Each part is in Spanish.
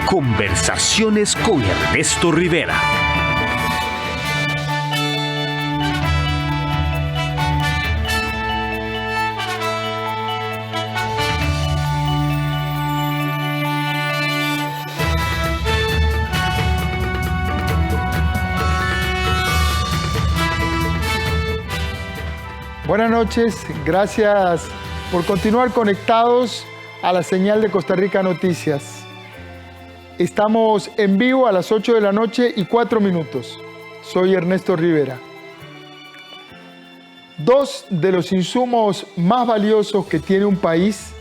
Conversaciones con Ernesto Rivera. Buenas noches, gracias por continuar conectados a la señal de Costa Rica Noticias. Estamos en vivo a las 8 de la noche y 4 minutos. Soy Ernesto Rivera. Dos de los insumos más valiosos que tiene un país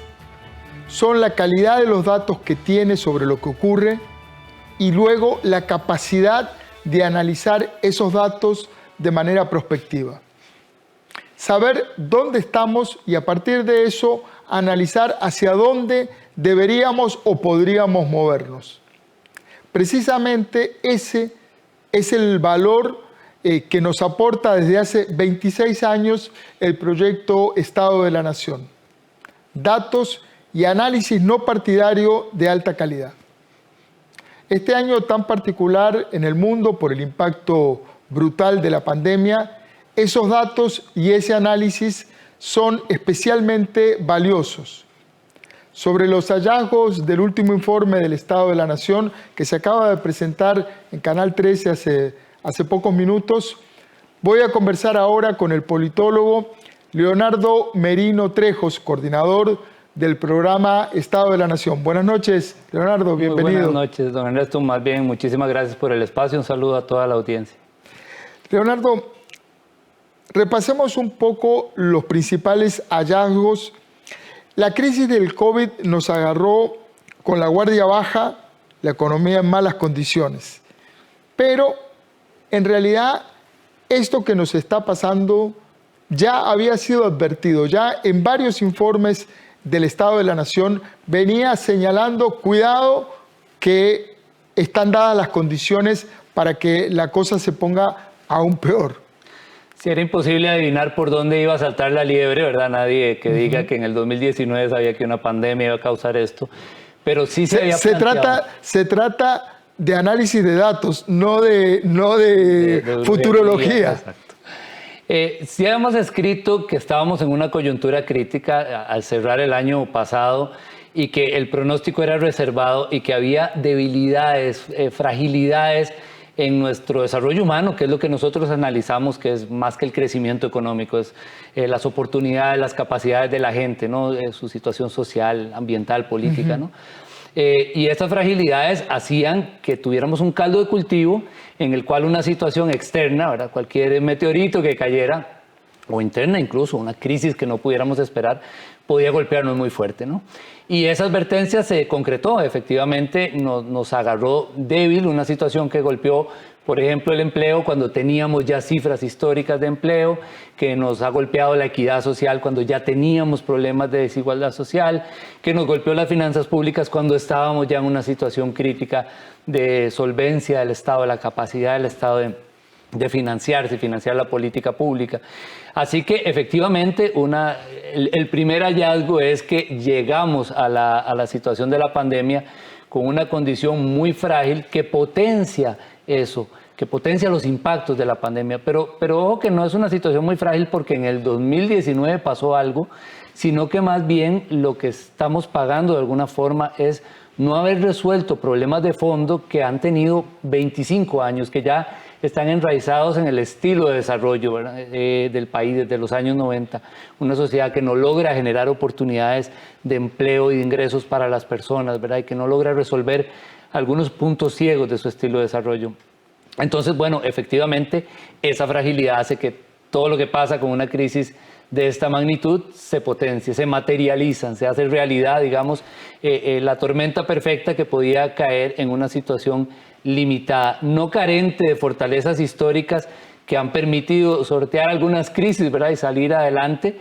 son la calidad de los datos que tiene sobre lo que ocurre y luego la capacidad de analizar esos datos de manera prospectiva. Saber dónde estamos y a partir de eso analizar hacia dónde deberíamos o podríamos movernos. Precisamente ese es el valor que nos aporta desde hace 26 años el proyecto Estado de la Nación. Datos y análisis no partidario de alta calidad. Este año tan particular en el mundo por el impacto brutal de la pandemia, esos datos y ese análisis son especialmente valiosos. Sobre los hallazgos del último informe del Estado de la Nación que se acaba de presentar en Canal 13 hace pocos minutos, voy a conversar ahora con el politólogo Leonardo Merino Trejos, coordinador del programa Estado de la Nación. Buenas noches, Leonardo, bienvenido. Muy buenas noches, don Ernesto. Más bien, muchísimas gracias por el espacio. Un saludo a toda la audiencia. Leonardo, repasemos un poco los principales hallazgos. La crisis del COVID nos agarró con la guardia baja, la economía en malas condiciones. Pero, en realidad, esto que nos está pasando ya había sido advertido. Ya en varios informes del Estado de la Nación venía señalando, cuidado, que están dadas las condiciones para que la cosa se ponga aún peor. Sí, era imposible adivinar por dónde iba a saltar la liebre, ¿verdad? Nadie que diga que en el 2019 sabía que una pandemia iba a causar esto, pero sí se había planteado. Se trata de análisis de datos, no de futurología. Exacto. Sí habíamos escrito que estábamos en una coyuntura crítica al cerrar el año pasado y que el pronóstico era reservado y que había debilidades, fragilidades en nuestro desarrollo humano, que es lo que nosotros analizamos, que es más que el crecimiento económico, es las oportunidades, las capacidades de la gente, ¿no? Su situación social, ambiental, política, ¿no? Y estas fragilidades hacían que tuviéramos un caldo de cultivo en el cual una situación externa, ¿verdad? Cualquier meteorito que cayera, o interna incluso, una crisis que no pudiéramos esperar, podía golpearnos muy fuerte, ¿no? Y esa advertencia se concretó, efectivamente nos agarró débil, una situación que golpeó, por ejemplo, el empleo cuando teníamos ya cifras históricas de empleo, que nos ha golpeado la equidad social cuando ya teníamos problemas de desigualdad social, que nos golpeó las finanzas públicas cuando estábamos ya en una situación crítica de solvencia del Estado, de la capacidad del Estado de financiarse, financiar la política pública. Así que efectivamente el primer hallazgo es que llegamos a la situación de la pandemia con una condición muy frágil que potencia eso, que potencia los impactos de la pandemia. Pero ojo que no es una situación muy frágil porque en el 2019 pasó algo, sino que más bien lo que estamos pagando de alguna forma es no haber resuelto problemas de fondo que han tenido 25 años, que ya están enraizados en el estilo de desarrollo, ¿verdad? Del país desde los años 90. Una sociedad que no logra generar oportunidades de empleo y de ingresos para las personas, ¿verdad? Y que no logra resolver algunos puntos ciegos de su estilo de desarrollo. Entonces, bueno, efectivamente, esa fragilidad hace que todo lo que pasa con una crisis de esta magnitud se potencia, se materializan, se hace realidad, digamos, la tormenta perfecta que podía caer en una situación limitada, no carente de fortalezas históricas que han permitido sortear algunas crisis, ¿verdad? Y salir adelante,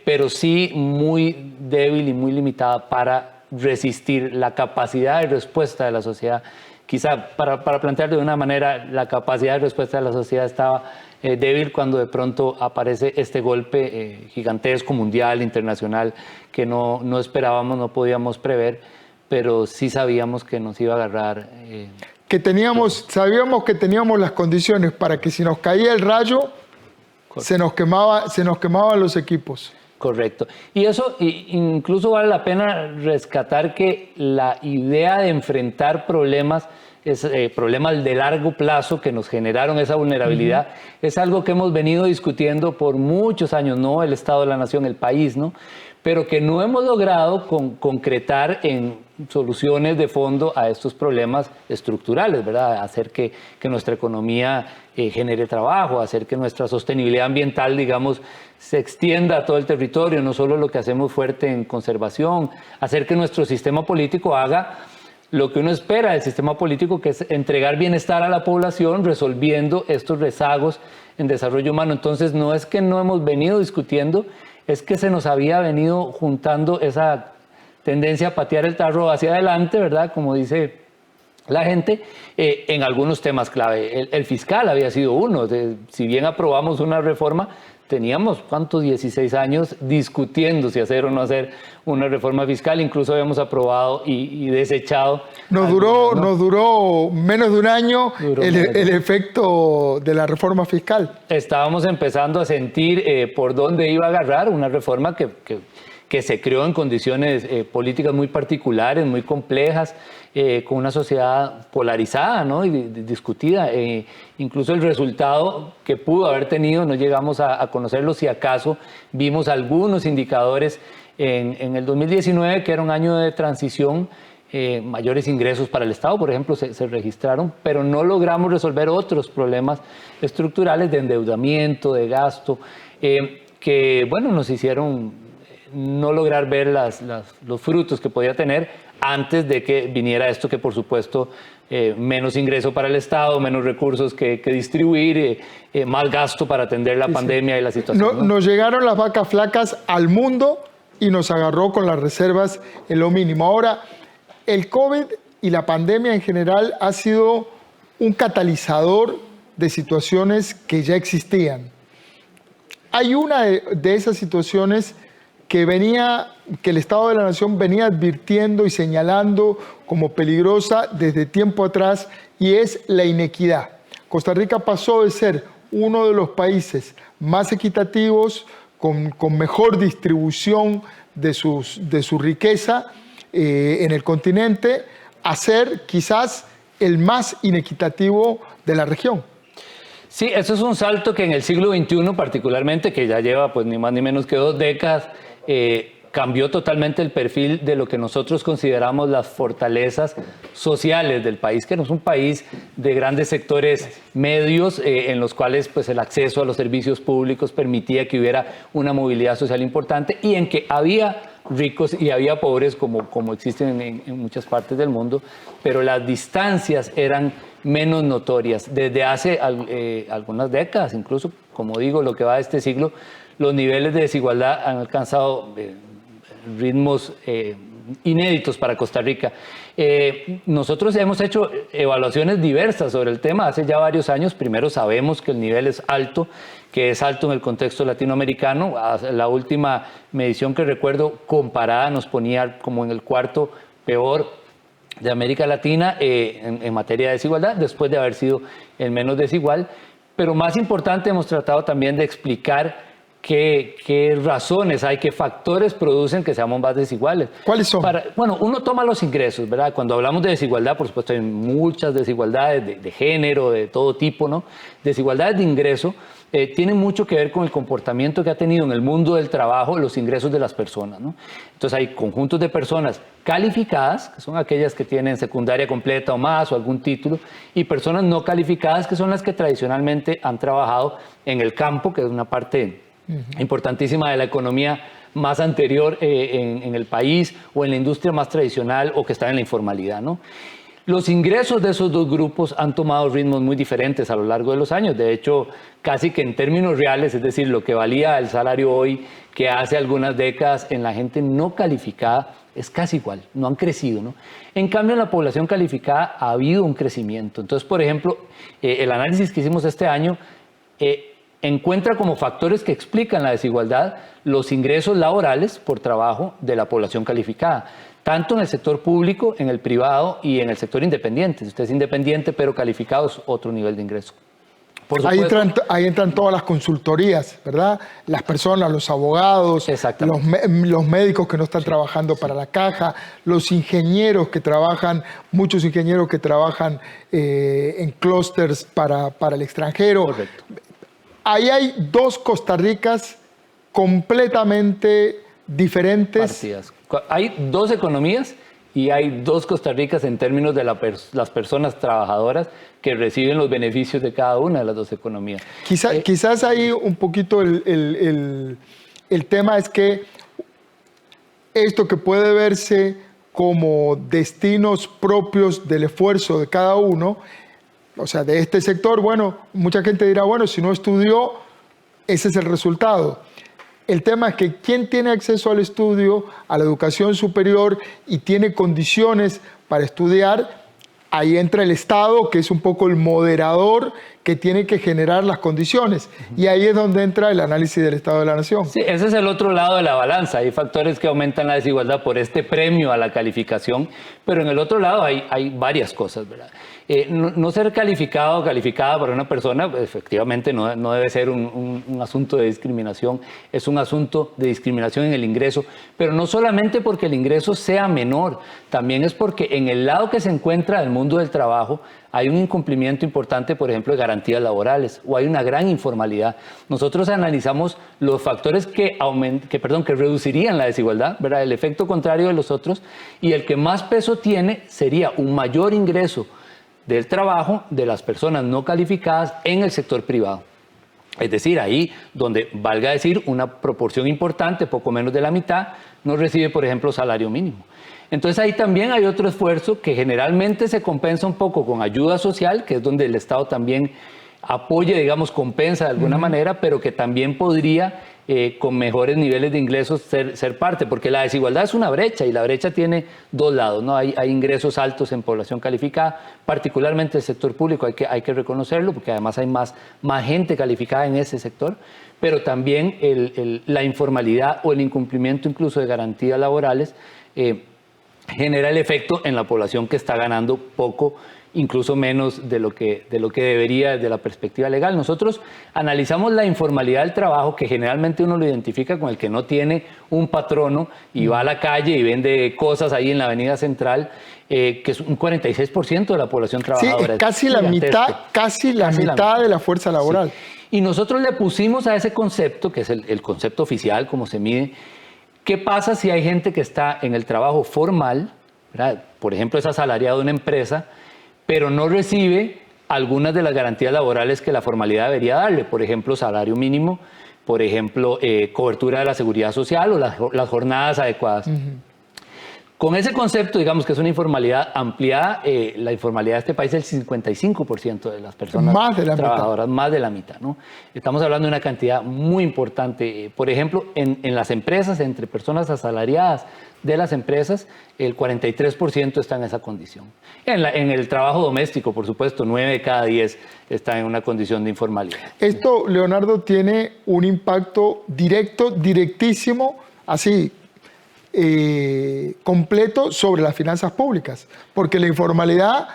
pero sí muy débil y muy limitada para resistir la capacidad de respuesta de la sociedad. Quizá para plantear de una manera, la capacidad de respuesta de la sociedad estaba débil cuando de pronto aparece este golpe gigantesco, mundial, internacional, que no esperábamos, no podíamos prever. pero sí sabíamos que nos iba a agarrar. Sabíamos que teníamos las condiciones para que si nos caía el rayo, se nos quemaban los equipos. Correcto. Y eso incluso vale la pena rescatar que la idea de enfrentar problemas de largo plazo que nos generaron esa vulnerabilidad, es algo que hemos venido discutiendo por muchos años, no el Estado de la Nación, el país, ¿no? Pero que no hemos logrado concretar en soluciones de fondo a estos problemas estructurales, ¿verdad? Hacer que nuestra economía genere trabajo, hacer que nuestra sostenibilidad ambiental, digamos, se extienda a todo el territorio, no solo lo que hacemos fuerte en conservación, hacer que nuestro sistema político haga lo que uno espera del sistema político, que es entregar bienestar a la población, resolviendo estos rezagos en desarrollo humano. Entonces, no es que no hemos venido discutiendo, es que se nos había venido juntando esa tendencia a patear el tarro hacia adelante, ¿verdad? Como dice la gente, en algunos temas clave. El fiscal había sido uno. Si bien aprobamos una reforma, teníamos, ¿cuántos? 16 años discutiendo si hacer o no hacer una reforma fiscal. Incluso habíamos aprobado y desechado. Nos duró menos de un año el efecto de la reforma fiscal. Estábamos empezando a sentir por dónde iba a agarrar una reforma que se creó en condiciones políticas muy particulares, muy complejas, con una sociedad polarizada, ¿no? Y discutida. Incluso el resultado que pudo haber tenido no llegamos a conocerlo, si acaso vimos algunos indicadores en el 2019, que era un año de transición, mayores ingresos para el Estado, por ejemplo, se registraron, pero no logramos resolver otros problemas estructurales de endeudamiento, de gasto, que, bueno, nos hicieron no lograr ver los frutos que podía tener antes de que viniera esto, que por supuesto menos ingreso para el Estado, menos recursos que distribuir, más gasto para atender la pandemia y la situación. Nos llegaron las vacas flacas al mundo y nos agarró con las reservas en lo mínimo. Ahora, el COVID y la pandemia en general ha sido un catalizador de situaciones que ya existían. Hay una de esas situaciones que el Estado de la Nación venía advirtiendo y señalando como peligrosa desde tiempo atrás, y es la inequidad. Costa Rica pasó de ser uno de los países más equitativos, con mejor distribución de su riqueza en el continente, a ser quizás el más inequitativo de la región. Sí, eso es un salto que en el siglo XXI particularmente, que ya lleva pues ni más ni menos que 2 décadas, cambió totalmente el perfil de lo que nosotros consideramos las fortalezas sociales del país, que no es un país de grandes sectores medios en los cuales pues, el acceso a los servicios públicos permitía que hubiera una movilidad social importante, y en que había ricos y había pobres como existen en muchas partes del mundo, pero las distancias eran menos notorias. Desde hace algunas décadas, incluso, como digo, lo que va de este siglo, los niveles de desigualdad han alcanzado ritmos inéditos para Costa Rica. Nosotros hemos hecho evaluaciones diversas sobre el tema hace ya varios años. Primero, sabemos que el nivel es alto, que es alto en el contexto latinoamericano. La última medición que recuerdo comparada nos ponía como en el 4º peor de América Latina en materia de desigualdad, después de haber sido el menos desigual. Pero más importante, hemos tratado también de explicar qué razones hay, qué factores producen que seamos más desiguales. ¿Cuáles son? Bueno, uno toma los ingresos, ¿verdad? Cuando hablamos de desigualdad, por supuesto, hay muchas desigualdades de género, de todo tipo, ¿no? Desigualdades de ingreso tienen mucho que ver con el comportamiento que ha tenido en el mundo del trabajo los ingresos de las personas, ¿no? Entonces hay conjuntos de personas calificadas, que son aquellas que tienen secundaria completa o más o algún título, y personas no calificadas, que son las que tradicionalmente han trabajado en el campo, que es una parte importantísima de la economía más anterior en el país, o en la industria más tradicional, o que está en la informalidad, ¿no? Los ingresos de esos dos grupos han tomado ritmos muy diferentes a lo largo de los años. De hecho, casi que en términos reales, es decir, lo que valía el salario hoy que hace algunas décadas en la gente no calificada, es casi igual, no han crecido, ¿no? En cambio, en la población calificada ha habido un crecimiento. Entonces, por ejemplo, el análisis que hicimos este año encuentra como factores que explican la desigualdad los ingresos laborales por trabajo de la población calificada. tanto en el sector público, en el privado y en el sector independiente. Si usted es independiente pero calificado, es otro nivel de ingreso. Por supuesto, ahí entran todas las consultorías, ¿verdad? Las personas, los abogados, los médicos que no están trabajando para la caja, los ingenieros que trabajan, muchos ingenieros que trabajan en clústeres para el extranjero. Correcto. Ahí hay dos Costa Ricas completamente diferentes. Partidas. Hay dos economías y hay dos Costa Ricas en términos de las personas trabajadoras que reciben los beneficios de cada una de las dos economías. Quizás ahí un poquito el tema es que esto que puede verse como destinos propios del esfuerzo de cada uno, o sea, de este sector, bueno, mucha gente dirá, bueno, si no estudió, ese es el resultado. El tema es que quien tiene acceso al estudio, a la educación superior y tiene condiciones para estudiar, ahí entra el Estado, que es un poco el moderador que tiene que generar las condiciones. Y ahí es donde entra el análisis del Estado de la Nación. Sí, ese es el otro lado de la balanza. Hay factores que aumentan la desigualdad por este premio a la calificación, pero en el otro lado hay varias cosas, ¿verdad? No ser calificado o calificada para una persona, efectivamente no debe ser un asunto de discriminación, es un asunto de discriminación en el ingreso, pero no solamente porque el ingreso sea menor, también es porque en el lado que se encuentra del mundo del trabajo hay un incumplimiento importante, por ejemplo, de garantías laborales, o hay una gran informalidad. Nosotros analizamos los factores que reducirían la desigualdad, ¿verdad? El efecto contrario de los otros, y el que más peso tiene sería un mayor ingreso del trabajo de las personas no calificadas en el sector privado. Es decir, ahí donde, valga decir, una proporción importante, poco menos de la mitad, no recibe, por ejemplo, salario mínimo. Entonces ahí también hay otro esfuerzo que generalmente se compensa un poco con ayuda social, que es donde el Estado también apoya, digamos, compensa de alguna manera, pero que también podría, con mejores niveles de ingresos, ser parte, porque la desigualdad es una brecha y la brecha tiene dos lados, ¿no? Hay ingresos altos en población calificada, particularmente el sector público, hay que reconocerlo, porque además hay más gente calificada en ese sector, pero también la informalidad o el incumplimiento incluso de garantías laborales genera el efecto en la población que está ganando poco, incluso menos de lo que debería desde la perspectiva legal. Nosotros analizamos la informalidad del trabajo, que generalmente uno lo identifica con el que no tiene un patrono y va a la calle y vende cosas ahí en la avenida central, que es un 46% de la población trabajadora. Sí, casi la mitad de la fuerza laboral. Sí. Y nosotros le pusimos a ese concepto, que es el concepto oficial, como se mide, ¿qué pasa si hay gente que está en el trabajo formal, ¿verdad? Por ejemplo, es asalariado de una empresa, pero no recibe algunas de las garantías laborales que la formalidad debería darle? Por ejemplo, salario mínimo, por ejemplo, cobertura de la seguridad social o las jornadas adecuadas. Con ese concepto, digamos que es una informalidad ampliada, la informalidad de este país es el 55% de las personas trabajadoras, más de la mitad, ¿no? Estamos hablando de una cantidad muy importante. Por ejemplo, en las empresas, entre personas asalariadas de las empresas, el 43% está en esa condición. En el trabajo doméstico, por supuesto, 9 de cada 10 están en una condición de informalidad. Esto, Leonardo, tiene un impacto directo, directísimo, así, completo sobre las finanzas públicas, porque la informalidad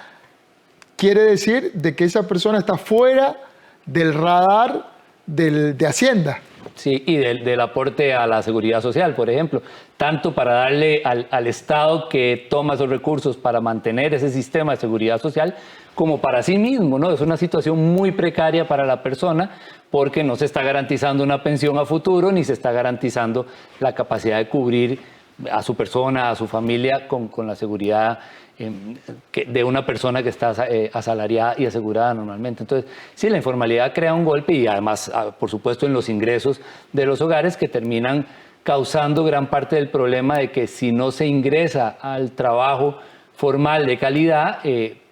quiere decir de que esa persona está fuera del radar de Hacienda. Sí, y del aporte a la seguridad social, por ejemplo, tanto para darle al Estado que toma esos recursos para mantener ese sistema de seguridad social, como para sí mismo, ¿no? Es una situación muy precaria para la persona, porque no se está garantizando una pensión a futuro, ni se está garantizando la capacidad de cubrir a su persona, a su familia, con la seguridad de una persona que está asalariada y asegurada normalmente. Entonces, sí, la informalidad crea un golpe y además, por supuesto, en los ingresos de los hogares, que terminan causando gran parte del problema de que si no se ingresa al trabajo formal de calidad,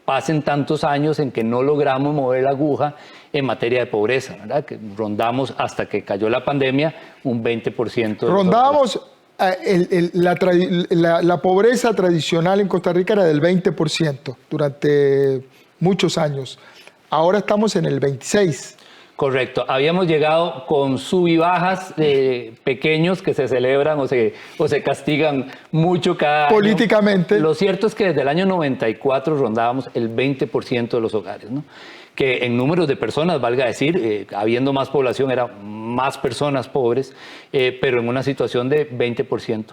pasen tantos años en que no logramos mover la aguja en materia de pobreza, ¿verdad? Que rondamos, hasta que cayó la pandemia, un 20%. Rondábamos... La pobreza tradicional en Costa Rica era del 20% durante muchos años. Ahora estamos en el 26%. Correcto. Habíamos llegado con sub y bajas pequeños que se celebran o se castigan mucho cada políticamente. año. Lo cierto es que desde el año 94 rondábamos el 20% de los hogares, ¿no? Que en números de personas, valga decir, habiendo más población, eran más personas pobres, pero en una situación de 20%.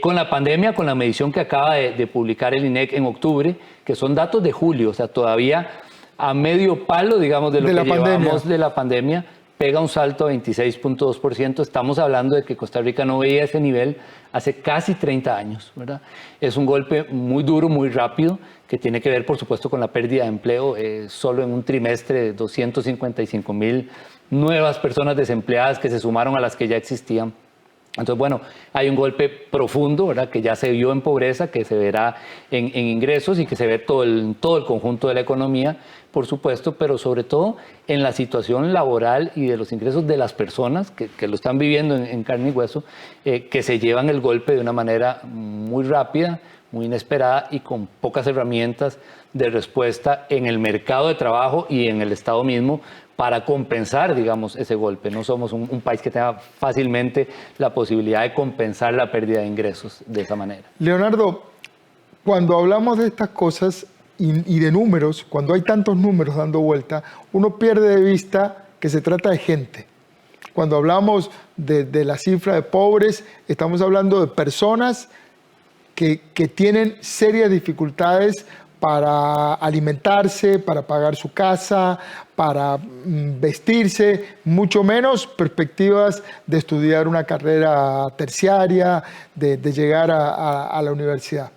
Con la pandemia, con la medición que acaba de publicar el INEC en octubre, que son datos de julio, o sea, todavía a medio palo, digamos, de lo que llevamos de la pandemia, pega un salto a 26.2%. Estamos hablando de que Costa Rica no veía ese nivel hace casi 30 años, ¿verdad? Es un golpe muy duro, muy rápido, que tiene que ver, por supuesto, con la pérdida de empleo. Solo en un trimestre, 255,000 nuevas personas desempleadas que se sumaron a las que ya existían. Entonces, bueno, hay un golpe profundo, ¿verdad?, que ya se vio en pobreza, que se verá en ingresos y que se ve todo el conjunto de la economía, por supuesto, pero sobre todo en la situación laboral y de los ingresos de las personas que lo están viviendo en carne y hueso, que se llevan el golpe de una manera muy rápida, muy inesperada y con pocas herramientas de respuesta en el mercado de trabajo y en el Estado mismo para compensar, digamos, ese golpe. No somos un país que tenga fácilmente la posibilidad de compensar la pérdida de ingresos de esa manera. Leonardo, cuando hablamos de estas cosas y de números, cuando hay tantos números dando vuelta, uno pierde de vista que se trata de gente. Cuando hablamos de la cifra de pobres, estamos hablando de personas que tienen serias dificultades para alimentarse, para pagar su casa, para vestirse, mucho menos perspectivas de estudiar una carrera terciaria, de llegar a la universidad.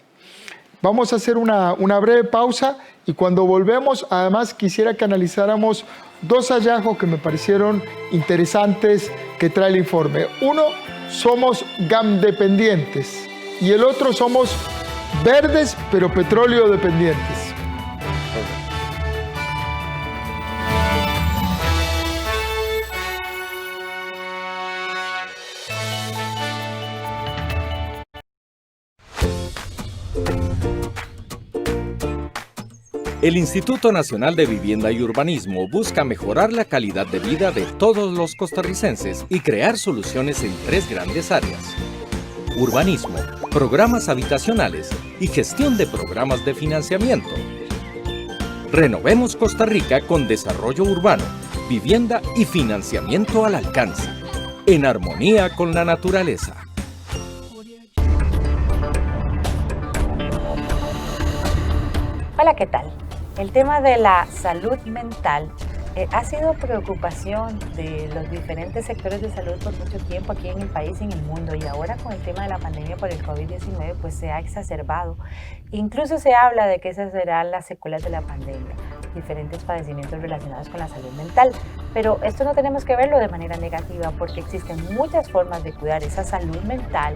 Vamos a hacer una breve pausa y cuando volvemos, además quisiera que analizáramos dos hallazgos que me parecieron interesantes que trae el informe. Uno, somos GAM dependientes y el otro, somos verdes pero petróleo dependientes. El Instituto Nacional de Vivienda y Urbanismo busca mejorar la calidad de vida de todos los costarricenses y crear soluciones en 3 grandes áreas: urbanismo, programas habitacionales y gestión de programas de financiamiento. Renovemos Costa Rica con desarrollo urbano, vivienda y financiamiento al alcance, en armonía con la naturaleza. Hola, ¿qué tal? El tema de la salud mental ha sido preocupación de los diferentes sectores de salud por mucho tiempo aquí en el país y en el mundo, y ahora con el tema de la pandemia por el COVID-19 pues se ha exacerbado. Incluso se habla de que esas serán las secuelas de la pandemia, diferentes padecimientos relacionados con la salud mental, pero esto no tenemos que verlo de manera negativa porque existen muchas formas de cuidar esa salud mental,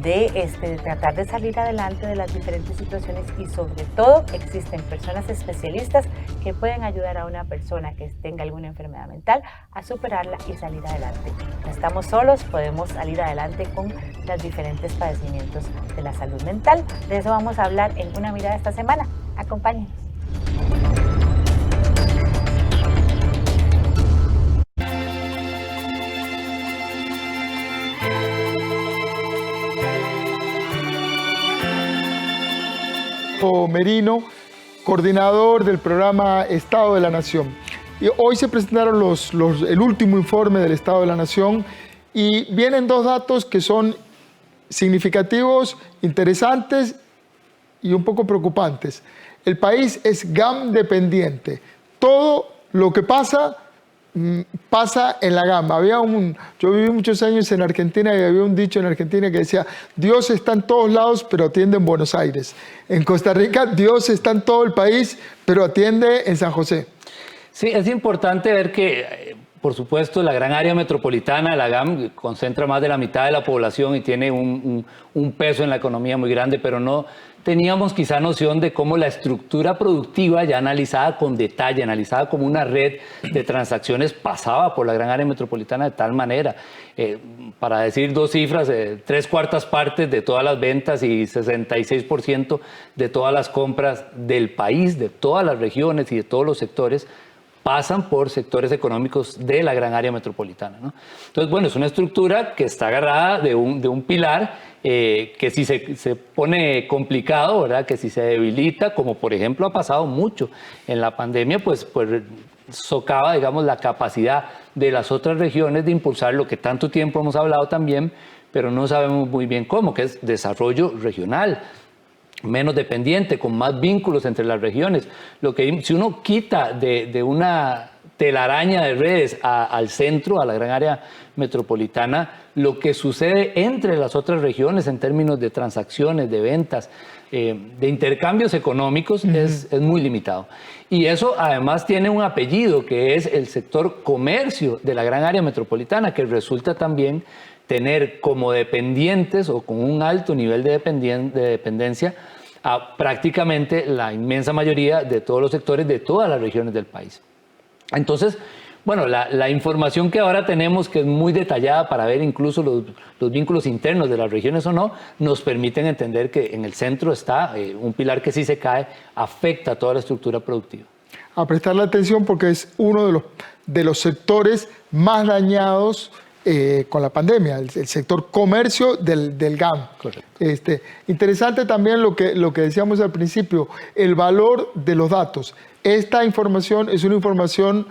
de tratar de salir adelante de las diferentes situaciones, y sobre todo existen personas especialistas que pueden ayudar a una persona que tenga alguna enfermedad mental a superarla y salir adelante. No estamos solos, podemos salir adelante con los diferentes padecimientos de la salud mental. De eso vamos a hablar en Una Mirada esta semana. Acompáñenos. Merino, coordinador del programa Estado de la Nación. Y hoy se presentaron el último informe del Estado de la Nación y vienen dos datos que son significativos, interesantes y un poco preocupantes. El país es GAM dependiente. Todo lo que pasa en la gama. Yo viví muchos años en Argentina y había un dicho en Argentina que decía: Dios está en todos lados, pero atiende en Buenos Aires. En Costa Rica, Dios está en todo el país, pero atiende en San José. Sí, es importante ver que, por supuesto, la gran área metropolitana, la GAM, concentra más de la mitad de la población y tiene un peso en la economía muy grande, pero no teníamos quizá noción de cómo la estructura productiva, ya analizada con detalle, analizada como una red de transacciones, pasaba por la gran área metropolitana de tal manera. Para decir dos cifras, 3/4 partes de todas las ventas y 66% de todas las compras del país, de todas las regiones y de todos los sectores, pasan por sectores económicos de la gran área metropolitana, ¿no? Entonces, bueno, es una estructura que está agarrada de un pilar que si se pone complicado, ¿verdad? Que si se debilita, como por ejemplo ha pasado mucho en la pandemia, pues socava, digamos, la capacidad de las otras regiones de impulsar lo que tanto tiempo hemos hablado también, pero no sabemos muy bien cómo, que es desarrollo regional, menos dependiente, con más vínculos entre las regiones. Si uno quita de una telaraña de redes al centro, a la gran área metropolitana, lo que sucede entre las otras regiones en términos de transacciones, de ventas, de intercambios económicos es muy limitado. Y eso además tiene un apellido, que es el sector comercio de la gran área metropolitana, que resulta también tener como dependientes o con un alto nivel de dependencia a prácticamente la inmensa mayoría de todos los sectores de todas las regiones del país. Entonces, bueno, la información que ahora tenemos, que es muy detallada para ver incluso los vínculos internos de las regiones o no, nos permiten entender que en el centro está un pilar que si se cae afecta a toda la estructura productiva. A prestarle atención porque es uno de los sectores más dañados con la pandemia, el sector comercio del GAM. Correcto. Interesante también lo que decíamos al principio, el valor de los datos. Esta información es una información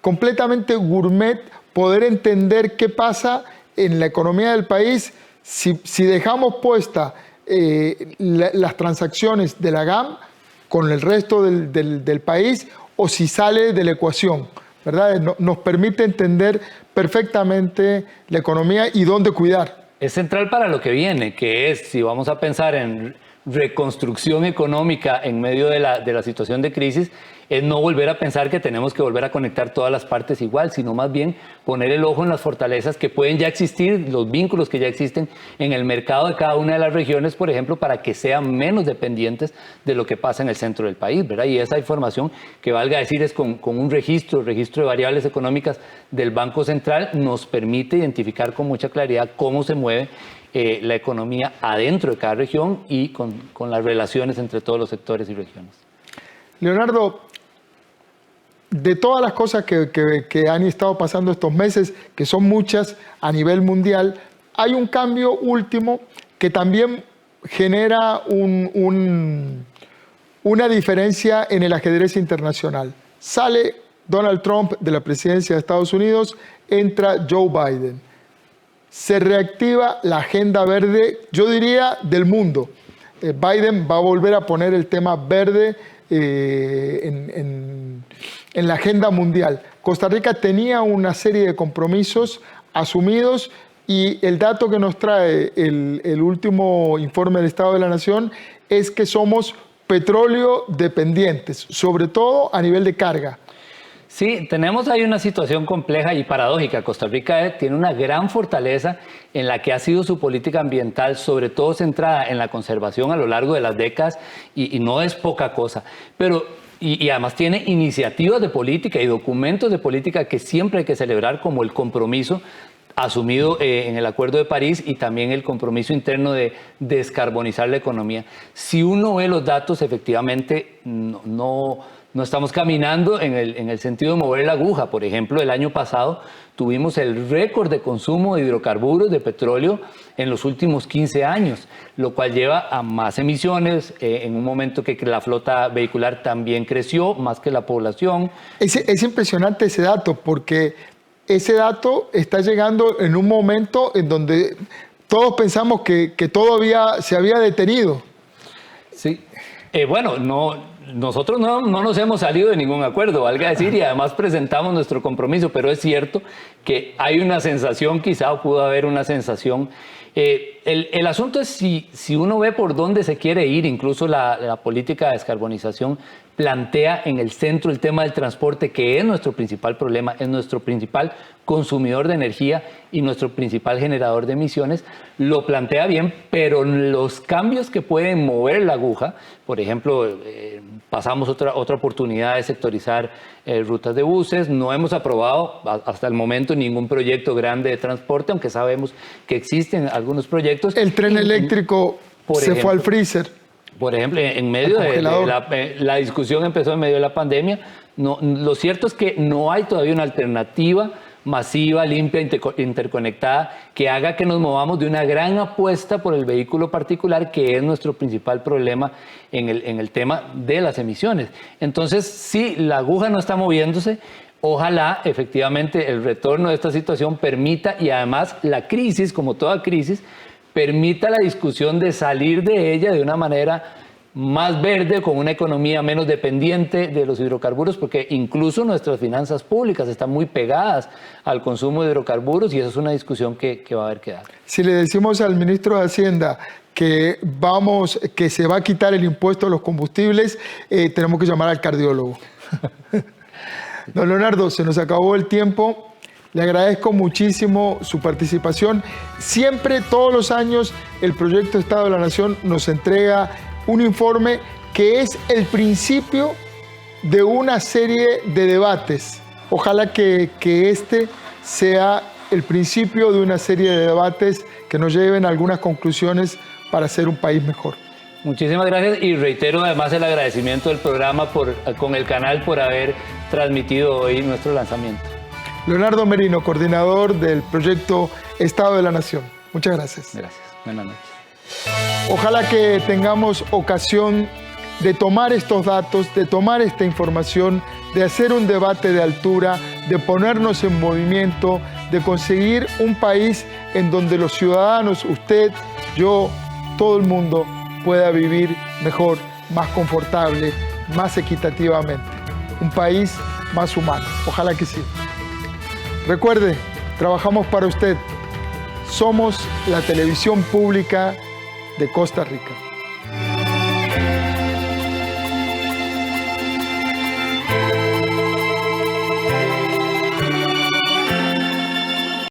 completamente gourmet, poder entender qué pasa en la economía del país si dejamos puesta las transacciones de la GAM con el resto del país o si sale de la ecuación, ¿verdad? Nos permite entender perfectamente la economía y dónde cuidar. Es central para lo que viene, que es, si vamos a pensar en reconstrucción económica en medio de la situación de crisis, es no volver a pensar que tenemos que volver a conectar todas las partes igual, sino más bien poner el ojo en las fortalezas que pueden ya existir, los vínculos que ya existen en el mercado de cada una de las regiones, por ejemplo, para que sean menos dependientes de lo que pasa en el centro del país, ¿verdad? Y esa información, que valga decir, es con un registro de variables económicas del Banco Central, nos permite identificar con mucha claridad cómo se mueve la economía adentro de cada región y con las relaciones entre todos los sectores y regiones. Leonardo, de todas las cosas que han estado pasando estos meses, que son muchas a nivel mundial, hay un cambio último que también genera una diferencia en el ajedrez internacional. Sale Donald Trump de la presidencia de Estados Unidos, entra Joe Biden. Se reactiva la agenda verde, yo diría, del mundo. Biden va a volver a poner el tema verde en la agenda mundial. Costa Rica tenía una serie de compromisos asumidos y el dato que nos trae el último informe del Estado de la Nación es que somos petróleo dependientes, sobre todo a nivel de carga. Sí, tenemos ahí una situación compleja y paradójica. Costa Rica tiene una gran fortaleza en la que ha sido su política ambiental, sobre todo centrada en la conservación a lo largo de las décadas, y no es poca cosa. Y además tiene iniciativas de política y documentos de política que siempre hay que celebrar, como el compromiso asumido en el Acuerdo de París y también el compromiso interno de descarbonizar la economía. Si uno ve los datos, efectivamente no estamos caminando en el sentido de mover la aguja. Por ejemplo, el año pasado tuvimos el récord de consumo de hidrocarburos, de petróleo, en los últimos 15 años, lo cual lleva a más emisiones en un momento que la flota vehicular también creció, más que la población. Es impresionante ese dato, porque ese dato está llegando en un momento en donde todos pensamos que todo se había detenido. Sí, bueno, nosotros no nos hemos salido de ningún acuerdo, valga decir, y además presentamos nuestro compromiso, pero es cierto que hay una sensación, quizá pudo haber una sensación. El asunto es si uno ve por dónde se quiere ir, incluso la política de descarbonización plantea en el centro el tema del transporte, que es nuestro principal problema, es nuestro principal consumidor de energía y nuestro principal generador de emisiones. Lo plantea bien, pero los cambios que pueden mover la aguja, por ejemplo, pasamos otra oportunidad de sectorizar rutas de buses, no hemos aprobado hasta el momento ningún proyecto grande de transporte, aunque sabemos que existen algunos proyectos. El tren eléctrico se fue al freezer. Por ejemplo, en medio de la discusión empezó en medio de la pandemia. No, lo cierto es que no hay todavía una alternativa masiva, limpia, interconectada, que haga que nos movamos de una gran apuesta por el vehículo particular, que es nuestro principal problema en el tema de las emisiones. Entonces, sí, la aguja no está moviéndose. Ojalá efectivamente el retorno de esta situación permita, y además la crisis, como toda crisis, permita la discusión de salir de ella de una manera más verde, con una economía menos dependiente de los hidrocarburos, porque incluso nuestras finanzas públicas están muy pegadas al consumo de hidrocarburos, y esa es una discusión que va a haber que dar. Si le decimos al ministro de Hacienda que se va a quitar el impuesto a los combustibles, tenemos que llamar al cardiólogo. Don Leonardo, se nos acabó el tiempo. Le agradezco muchísimo su participación. Siempre, todos los años, el Proyecto Estado de la Nación nos entrega un informe que es el principio de una serie de debates. Ojalá que este sea el principio de una serie de debates que nos lleven a algunas conclusiones para hacer un país mejor. Muchísimas gracias, y reitero además el agradecimiento del programa con el canal por haber transmitido hoy nuestro lanzamiento. Leonardo Merino, coordinador del Proyecto Estado de la Nación. Muchas gracias. Gracias. Buenas noches. Ojalá que tengamos ocasión de tomar estos datos, de tomar esta información, de hacer un debate de altura, de ponernos en movimiento, de conseguir un país en donde los ciudadanos, usted, yo, todo el mundo, pueda vivir mejor, más confortable, más equitativamente. Un país más humano. Ojalá que sí. Recuerde, trabajamos para usted. Somos la televisión pública de Costa Rica.